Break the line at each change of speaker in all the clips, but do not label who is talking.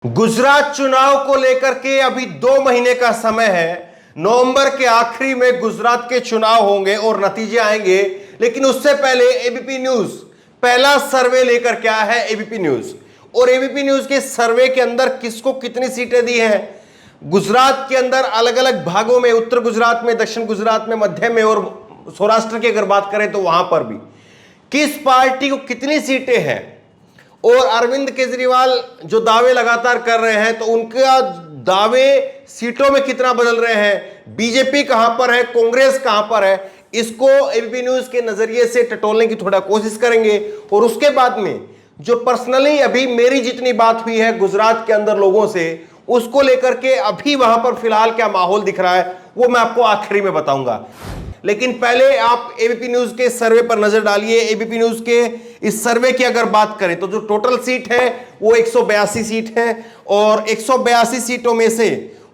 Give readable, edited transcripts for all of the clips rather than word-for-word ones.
गुजरात चुनाव को लेकर के अभी 2 महीने का समय है। नवंबर के आखिरी में गुजरात के चुनाव होंगे और नतीजे आएंगे, लेकिन उससे पहले एबीपी न्यूज पहला सर्वे लेकर के आया है। एबीपी न्यूज और एबीपी न्यूज के सर्वे के अंदर किसको कितनी सीटें दी हैं गुजरात के अंदर अलग अलग भागों में, उत्तर गुजरात में, दक्षिण गुजरात में, मध्य में और सौराष्ट्र की अगर बात करें तो वहां पर भी किस पार्टी को कितनी सीटें हैं और अरविंद केजरीवाल जो दावे लगातार कर रहे हैं तो उनका दावे सीटों में कितना बदल रहे हैं, बीजेपी कहां पर है, कांग्रेस कहां पर है, इसको एबीपी न्यूज के नजरिए से टटोलने की थोड़ा कोशिश करेंगे। और उसके बाद में जो पर्सनली अभी मेरी जितनी बात हुई है गुजरात के अंदर लोगों से, उसको लेकर के अभी वहां पर फिलहाल क्या माहौल दिख रहा है वो मैं आपको आखिरी में बताऊंगा। लेकिन पहले आप एबीपी न्यूज के सर्वे पर नजर डालिए। एबीपी न्यूज के इस सर्वे की अगर बात करें तो जो टोटल सीट है वो 182 सीट है और 182 सीटों में से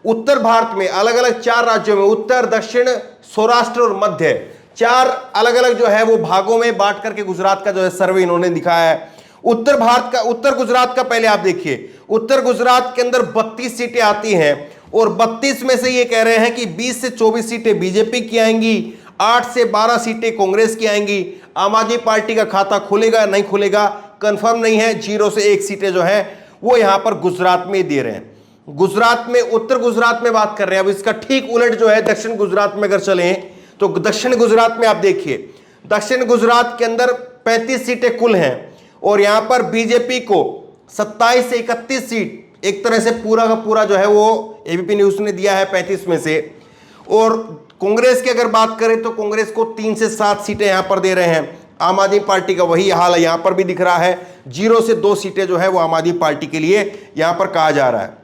उत्तर भारत में अलग अलग 4 राज्यों में, उत्तर, दक्षिण, सौराष्ट्र और मध्य, 4 अलग अलग जो है वो भागों में बांट करके गुजरात का जो है सर्वे इन्होंने दिखाया है। उत्तर भारत का, उत्तर गुजरात का पहले आप देखिए। उत्तर गुजरात के अंदर 32 सीटें आती हैं और 32 में से ये कह रहे हैं कि 20 से 24 सीटें बीजेपी की आएंगी, 8 से 12 सीटें कांग्रेस की आएंगी। आम आदमी पार्टी का खाता खुलेगा नहीं खुलेगा कंफर्म नहीं है। 0 से 1 सीटें जो है वो यहां पर गुजरात में दे रहे हैं। गुजरात में, उत्तर गुजरात में बात कर रहे हैं। अब इसका ठीक उलट जो है दक्षिण गुजरात में अगर चलें तो दक्षिण गुजरात में आप देखिए, दक्षिण गुजरात के अंदर 35 सीटें कुल हैं और यहां पर बीजेपी को 27 से 31 सीट, एक तरह से पूरा का पूरा जो है वो एबीपी न्यूज ने दिया है 35 में से। और कांग्रेस की अगर बात करें तो कांग्रेस को 3 से 7 सीटें यहां पर दे रहे हैं। आम आदमी पार्टी का वही हाल है, यहां पर भी दिख रहा है। 0 से 2 सीटें जो है वो आम आदमी पार्टी के लिए यहां पर कहा जा रहा है।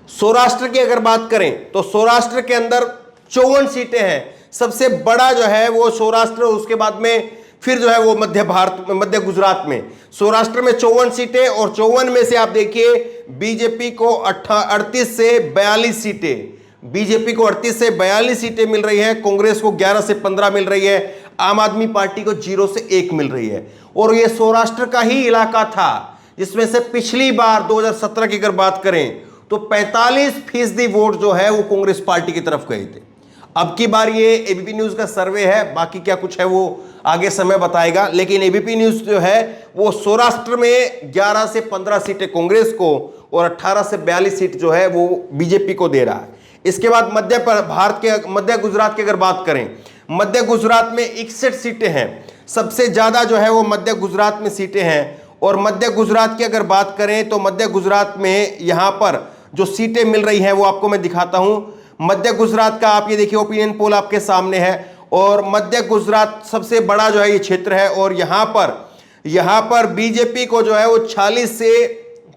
सौराष्ट्र की अगर बात करें तो सौराष्ट्र के अंदर 54 सीटें हैं। सबसे बड़ा जो है वो सौराष्ट्र, उसके बाद में फिर जो है वो मध्य भारत में, मध्य गुजरात में। सौराष्ट्र में 54 सीटें और 54 में से आप देखिए बीजेपी को 38 से 42 सीटें, बीजेपी को 38 से 42 सीटें मिल रही है, कांग्रेस को 11 से 15 मिल रही है, आम आदमी पार्टी को 0 से 1 मिल रही है। और ये सौराष्ट्र का ही इलाका था जिसमें से पिछली बार 2017 की अगर बात करें तो 45% वोट जो है वो कांग्रेस पार्टी की तरफ गए थे। अब की बार ये एबीपी न्यूज का सर्वे है, बाकी क्या कुछ है वो आगे समय बताएगा। लेकिन एबीपी न्यूज जो है वो सौराष्ट्र में 11 से 15 सीटें कांग्रेस को और 18 से 42 सीट जो है वो बीजेपी को दे रहा है। इसके बाद मध्य भारत के, मध्य गुजरात की अगर बात करें, मध्य गुजरात में 61 सीटें हैं। सबसे ज्यादा जो है वो मध्य गुजरात में सीटें हैं। और मध्य गुजरात की अगर बात करें तो मध्य गुजरात में यहां पर जो सीटें मिल रही हैं वो आपको मैं दिखाता हूं। मध्य गुजरात का आप ये देखिए, ओपिनियन पोल आपके सामने है और मध्य गुजरात सबसे बड़ा जो है ये क्षेत्र है। और यहां पर बीजेपी को जो है वो 46 से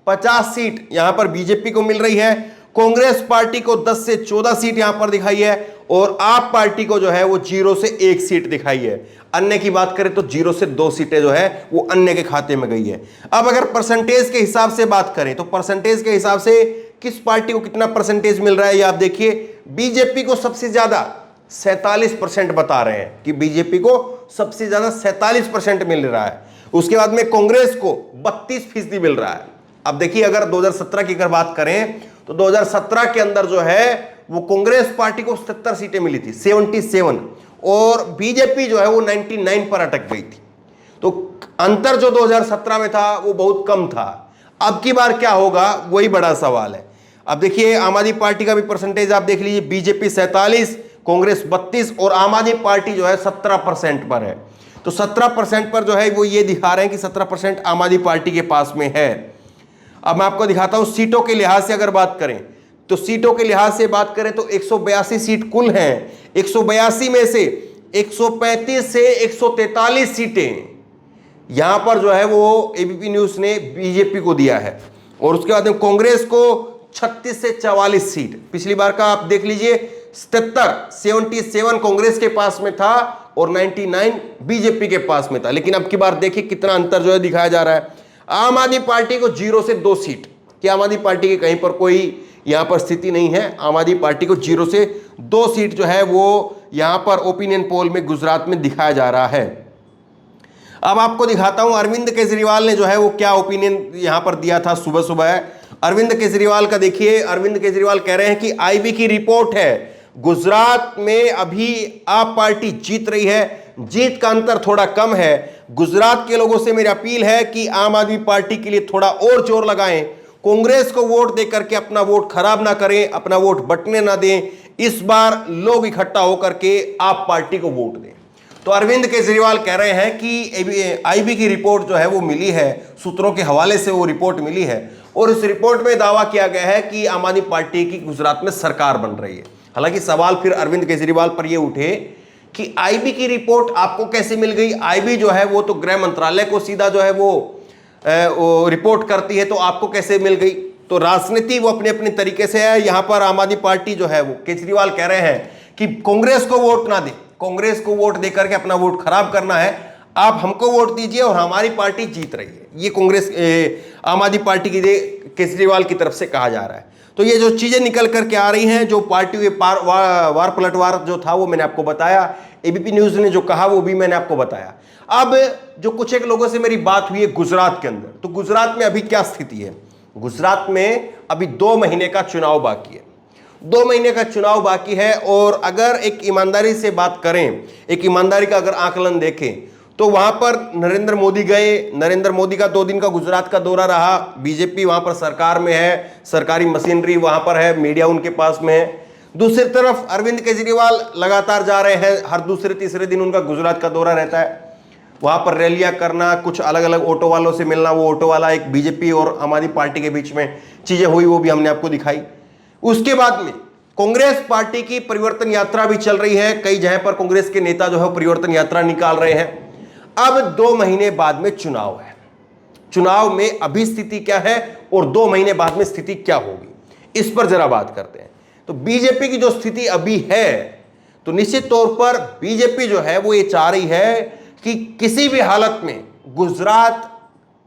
50 सीट यहां पर बीजेपी को मिल रही है। कांग्रेस पार्टी को 10 से 14 सीट यहां पर दिखाई है और आप पार्टी को जो है वो 0 से 1 सीट दिखाई है। अन्य की बात करें तो 0 से 2 सीटें जो है वो अन्य के खाते में गई है। अब अगर परसेंटेज के हिसाब से बात करें तो परसेंटेज के हिसाब से किस पार्टी को कितना परसेंटेज मिल रहा है ये आप देखिए। बीजेपी को सबसे ज्यादा 47% बता रहे हैं कि बीजेपी को सबसे ज्यादा 47% मिल रहा है। उसके बाद में कांग्रेस को 32% मिल रहा है। अब देखिए अगर 2017 की अगर बात करें तो 2017 के अंदर जो है वो कांग्रेस पार्टी को 70 सीटें मिली थी, 77, और बीजेपी जो है वो 99 पर अटक गई थी। तो अंतर जो 2017 में था वो बहुत कम था। अब की बार क्या होगा वही बड़ा सवाल है। अब देखिए आम आदमी पार्टी का भी परसेंटेज आप देख लीजिए, बीजेपी 47, कांग्रेस 32 और आम आदमी पार्टी जो है 17% पर है। तो 17% पर जो है वो ये दिखा रहे हैं कि 17% आम आदमी पार्टी के पास में है। अब मैं आपको दिखाता हूं सीटों के लिहाज से अगर बात करें तो सीटों के लिहाज से बात करें तो 182 सीट कुल हैं। 182 में से 135 से 143 सीटें यहां पर जो है वो एबीपी न्यूज ने बीजेपी को दिया है। और उसके बाद में कांग्रेस को 36 से 44 सीट, पिछली बार का आप देख लीजिए 77 कांग्रेस के पास में था और 99 बीजेपी के पास में था। लेकिन अब की बार देखिए कितना अंतर जो है दिखाया जा रहा है। आम आदमी पार्टी को 0 से 2 सीट, कि आम आदमी पार्टी की कहीं पर कोई यहां पर स्थिति नहीं है। आम आदमी पार्टी को 0 से 2 सीट जो है वो यहां पर ओपिनियन पोल में गुजरात में दिखाया जा रहा है। अब आपको दिखाता हूं अरविंद केजरीवाल ने जो है वो क्या ओपिनियन यहां पर दिया था सुबह सुबह। अरविंद केजरीवाल का देखिए, अरविंद केजरीवाल कह रहे हैं कि आईबी की रिपोर्ट है, गुजरात में अभी आप पार्टी जीत रही है, जीत का अंतर थोड़ा कम है। गुजरात के लोगों से मेरी अपील है कि आम आदमी पार्टी के लिए थोड़ा और जोर लगाएं, कांग्रेस को वोट देकर के अपना वोट खराब ना करें, अपना वोट बंटने ना दें। इस बार लोग इकट्ठा होकर के आप पार्टी को वोट दें। तो अरविंद केजरीवाल कह रहे हैं कि आईबी की रिपोर्ट जो है वो मिली है, सूत्रों के हवाले से वो रिपोर्ट मिली है और इस रिपोर्ट में दावा किया गया है कि आम आदमी पार्टी की गुजरात में सरकार बन रही है। हालांकि सवाल फिर अरविंद केजरीवाल पर यह उठे कि आईबी की रिपोर्ट आपको कैसे मिल गई। आईबी जो है वो तो गृह मंत्रालय को सीधा जो है वो रिपोर्ट करती है, तो आपको कैसे मिल गई। तो राजनीति वो अपने अपने तरीके से है। यहां पर आम आदमी पार्टी जो है वो केजरीवाल कह रहे हैं कि कांग्रेस को वोट ना दे, कांग्रेस को वोट देकर के अपना वोट खराब करना है, आप हमको वोट दीजिए और हमारी पार्टी जीत रही है। ये कांग्रेस आम आदमी पार्टी की केजरीवाल की तरफ से कहा जा रहा है। तो ये जो चीजें निकल करके आ रही हैं, जो पार्टी के वार पलटवार जो था वो मैंने आपको बताया, एबीपी न्यूज ने जो कहा वो भी मैंने आपको बताया। अब जो कुछ एक लोगों से मेरी बात हुई है गुजरात के अंदर, तो गुजरात में अभी क्या स्थिति है। गुजरात में अभी 2 महीने का चुनाव बाकी है, 2 महीने का चुनाव बाकी है। और अगर एक ईमानदारी से बात करें, एक ईमानदारी का अगर आकलन देखें, तो वहां पर नरेंद्र मोदी गए, नरेंद्र मोदी का 2 दिन का गुजरात का दौरा रहा। बीजेपी वहां पर सरकार में है, सरकारी मशीनरी वहां पर है, मीडिया उनके पास में है। दूसरी तरफ अरविंद केजरीवाल लगातार जा रहे हैं, हर दूसरे तीसरे दिन उनका गुजरात का दौरा रहता है। वहां पर रैलियां करना, कुछ अलग अलग ऑटो वालों से मिलना, वो ऑटो वाला एक बीजेपी और आम आदमी पार्टी के बीच में चीजें हुई, वो भी हमने आपको दिखाई। उसके बाद में कांग्रेस पार्टी की परिवर्तन यात्रा भी चल रही है, कई जगह पर कांग्रेस के नेता जो है परिवर्तन यात्रा निकाल रहे हैं। अब 2 महीने बाद में चुनाव है, चुनाव में अभी स्थिति क्या है और 2 महीने बाद में स्थिति क्या होगी, इस पर जरा बात करते हैं। तो बीजेपी की जो स्थिति अभी है, तो निश्चित तौर पर बीजेपी जो है वो ये चाह रही है कि किसी भी हालत में गुजरात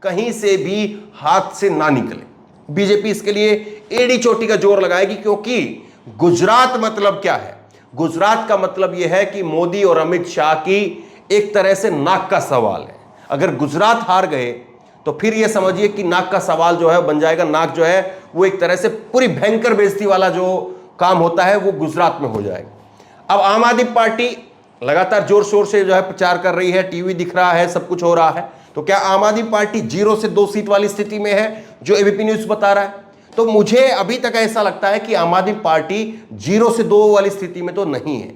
कहीं से भी हाथ से ना निकले। बीजेपी इसके लिए एड़ी चोटी का जोर लगाएगी, क्योंकि गुजरात मतलब क्या है, गुजरात का मतलब यह है कि मोदी और अमित शाह की एक तरह से नाक का सवाल है। अगर गुजरात हार गए तो फिर यह समझिए कि नाक का सवाल जो है बन जाएगा। नाक जो है वो एक तरह से पूरी भयंकर बेइज्जती वाला जो काम होता है वो गुजरात में हो जाएगा। अब आम आदमी पार्टी लगातार जोर शोर से जो है प्रचार कर रही है, टीवी दिख रहा है, सब कुछ हो रहा है। तो क्या आम आदमी पार्टी 0 से 2 सीट वाली स्थिति में है, जो एबीपी न्यूज बता रहा है? तो मुझे अभी तक ऐसा लगता है कि आम आदमी पार्टी 0 से 2 वाली स्थिति में तो नहीं है।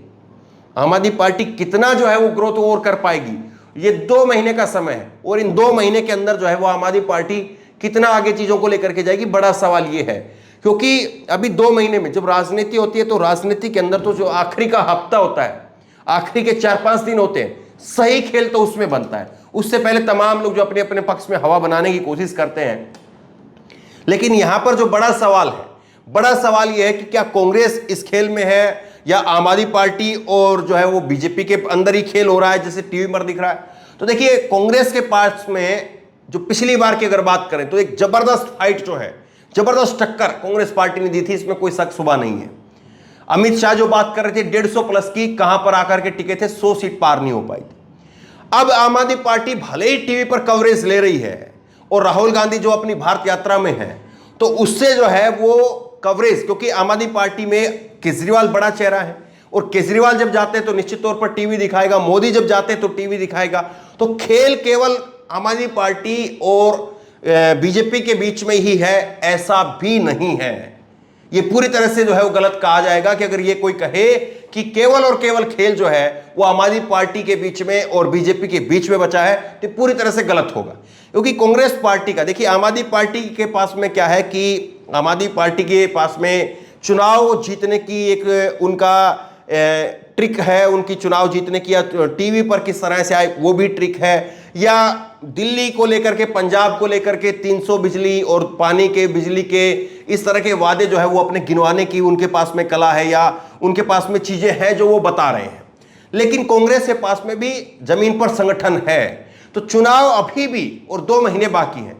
आम आदमी पार्टी कितना जो है वो ग्रोथ और कर पाएगी, ये 2 महीने का समय है, और इन 2 महीने के अंदर जो है वो आम आदमी पार्टी कितना आगे चीजों को लेकर के जाएगी, बड़ा सवाल ये है। क्योंकि अभी 2 महीने में जब राजनीति होती है, तो राजनीति के अंदर तो जो आखिरी का हफ्ता होता है, आखिरी के 4-5 दिन होते हैं, सही खेल तो उसमें बनता है। उससे पहले तमाम लोग जो अपने अपने पक्ष में हवा बनाने की कोशिश करते हैं। लेकिन यहां पर जो बड़ा सवाल है, बड़ा सवाल यह है कि क्या कांग्रेस इस खेल में है या आम आदमी पार्टी और जो है वो बीजेपी के अंदर ही खेल हो रहा है, जैसे टीवी पर दिख रहा है। तो देखिए, कांग्रेस के पास में जो पिछली बार की अगर बात करें तो एक जबरदस्त फाइट जो है, जबरदस्त टक्कर कांग्रेस पार्टी ने दी थी, इसमें कोई शक शुबा नहीं है। अमित शाह जो बात कर रहे थे 150 प्लस की, कहां पर आकर के टिके थे, 100 सीट पार नहीं हो पाई थी। अब आम आदमी पार्टी भले ही टीवी पर कवरेज ले रही है, और राहुल गांधी जो अपनी भारत यात्रा में है, तो उससे जो है वो कवरेज, क्योंकि आम आदमी पार्टी में केजरीवाल बड़ा चेहरा है, और केजरीवाल जब जाते हैं तो निश्चित तौर पर टीवी दिखाएगा, मोदी जब जाते हैं तो टीवी दिखाएगा। तो खेल केवल आम आदमी पार्टी और बीजेपी के बीच में ही है, ऐसा भी नहीं है। ये पूरी तरह से जो है वो गलत कहा जाएगा कि अगर ये कोई कहे कि केवल और केवल खेल जो है वो आम आदमी पार्टी के बीच में और बीजेपी के बीच में बचा है, तो पूरी तरह से गलत होगा। क्योंकि कांग्रेस पार्टी का देखिए, आम आदमी पार्टी के पास में क्या है कि आम आदमी पार्टी के पास में चुनाव जीतने की एक उनका ट्रिक है, उनकी चुनाव जीतने की, या टीवी पर किस तरह से आए वो भी ट्रिक है, या दिल्ली को लेकर के, पंजाब को लेकर के 300 बिजली और पानी के, बिजली के, इस तरह के वादे जो है वो अपने गिनवाने की उनके पास में कला है, या उनके पास में चीजें हैं जो वो बता रहे हैं। लेकिन कांग्रेस के पास में भी जमीन पर संगठन है। तो चुनाव अभी भी और 2 महीने बाकी हैं।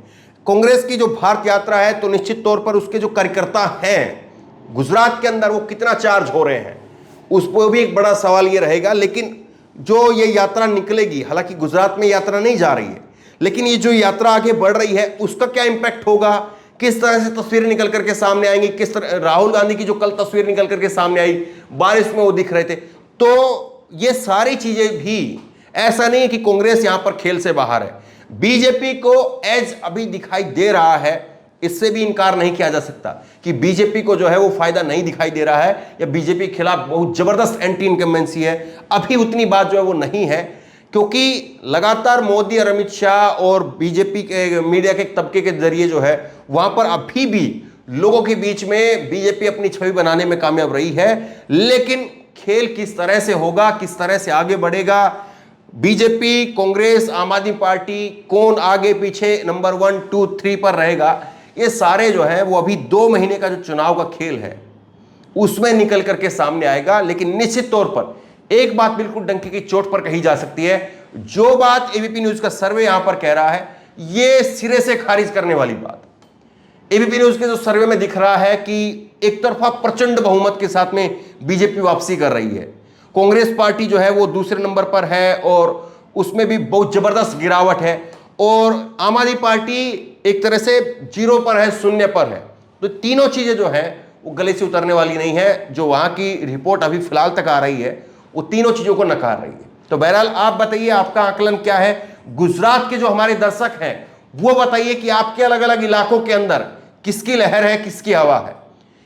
कांग्रेस की जो भारत यात्रा है, तो निश्चित तौर पर उसके जो कार्यकर्ता हैं गुजरात के अंदर वो कितना चार्ज हो रहे हैं, उस पर भी एक बड़ा सवाल ये रहेगा। लेकिन जो ये यात्रा निकलेगी, हालांकि गुजरात में यात्रा नहीं जा रही है, लेकिन ये जो यात्रा आगे बढ़ रही है उसका क्या इंपैक्ट होगा, किस तरह से तस्वीरें निकल करके सामने आएंगी, किस तरह राहुल गांधी की जो कल तस्वीर निकल करके सामने आई बारिश में वो दिख रहे थे। तो ये सारी चीजें भी, ऐसा नहीं है कि कांग्रेस यहां पर खेल से बाहर है। बीजेपी को एज अभी दिखाई दे रहा है, इससे भी इनकार नहीं किया जा सकता कि बीजेपी को जो है वो फायदा नहीं दिखाई दे रहा है या बीजेपी के खिलाफ बहुत जबरदस्त एंटी इनकम्बेंसी है। अभी उतनी बात जो है वो नहीं है, क्योंकि लगातार मोदी और अमित शाह और बीजेपी के मीडिया के तबके के जरिए जो है वहां पर अभी भी लोगों के बीच में बीजेपी अपनी छवि बनाने में कामयाब रही है। लेकिन खेल किस तरह से होगा, किस तरह से आगे बढ़ेगा, बीजेपी, कांग्रेस, आम आदमी पार्टी, कौन आगे पीछे नंबर 1, 2, 3 पर रहेगा, ये सारे जो है वो अभी 2 महीने का जो चुनाव का खेल है उसमें निकल करके सामने आएगा। लेकिन निश्चित तौर पर एक बात बिल्कुल डंके की चोट पर कही जा सकती है, जो बात एबीपी न्यूज का सर्वे यहां पर कह रहा है ये सिरे से खारिज करने वाली बात। एबीपी न्यूज के जो सर्वे में दिख रहा है कि एक तरफा प्रचंड बहुमत के साथ में बीजेपी वापसी कर रही है, कांग्रेस पार्टी जो है वो दूसरे नंबर पर है और उसमें भी बहुत जबरदस्त गिरावट है, और आम आदमी पार्टी एक तरह से 0 पर है, 0 पर है। तो तीनों चीजें जो है वो गले से उतरने वाली नहीं है। जो वहां की रिपोर्ट अभी फिलहाल तक आ रही है वो तीनों चीजों को नकार रही है। तो बहरहाल आप बताइए आपका आकलन क्या है। गुजरात के जो हमारे दर्शक हैं वो बताइए कि आपके अलग अलग इलाकों के अंदर किसकी लहर है, किसकी हवा है।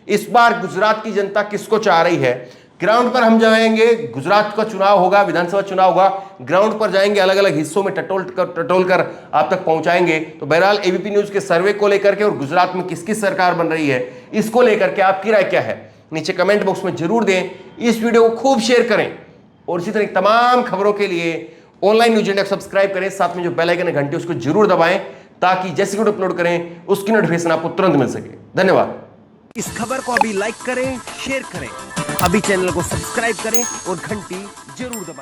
इस बार गुजरात की जनता किसको चाह रही है। ग्राउंड पर हम जाएंगे, गुजरात का चुनाव होगा, विधानसभा चुनाव होगा, ग्राउंड पर जाएंगे, अलग अलग हिस्सों में टटोल कर आप तक पहुंचाएंगे। तो बहरहाल एबीपी न्यूज के सर्वे को लेकर के और गुजरात में किसकी सरकार बन रही है इसको लेकर के आपकी राय क्या है नीचे कमेंट बॉक्स में जरूर दें। इस वीडियो को खूब शेयर करें और इसी तरह तमाम खबरों के लिए ऑनलाइन न्यूज इंडिया को सब्सक्राइब करें, साथ में जो बेल आइकन है घंटी उसको जरूर दबाएं ताकि जैसे वीडियो अपलोड करें उसकी नोटिफिकेशन आपको तुरंत मिल सके। धन्यवाद।
इस खबर को अभी लाइक करें, शेयर करें, अभी चैनल को सब्सक्राइब करें और घंटी जरूर दबाएं।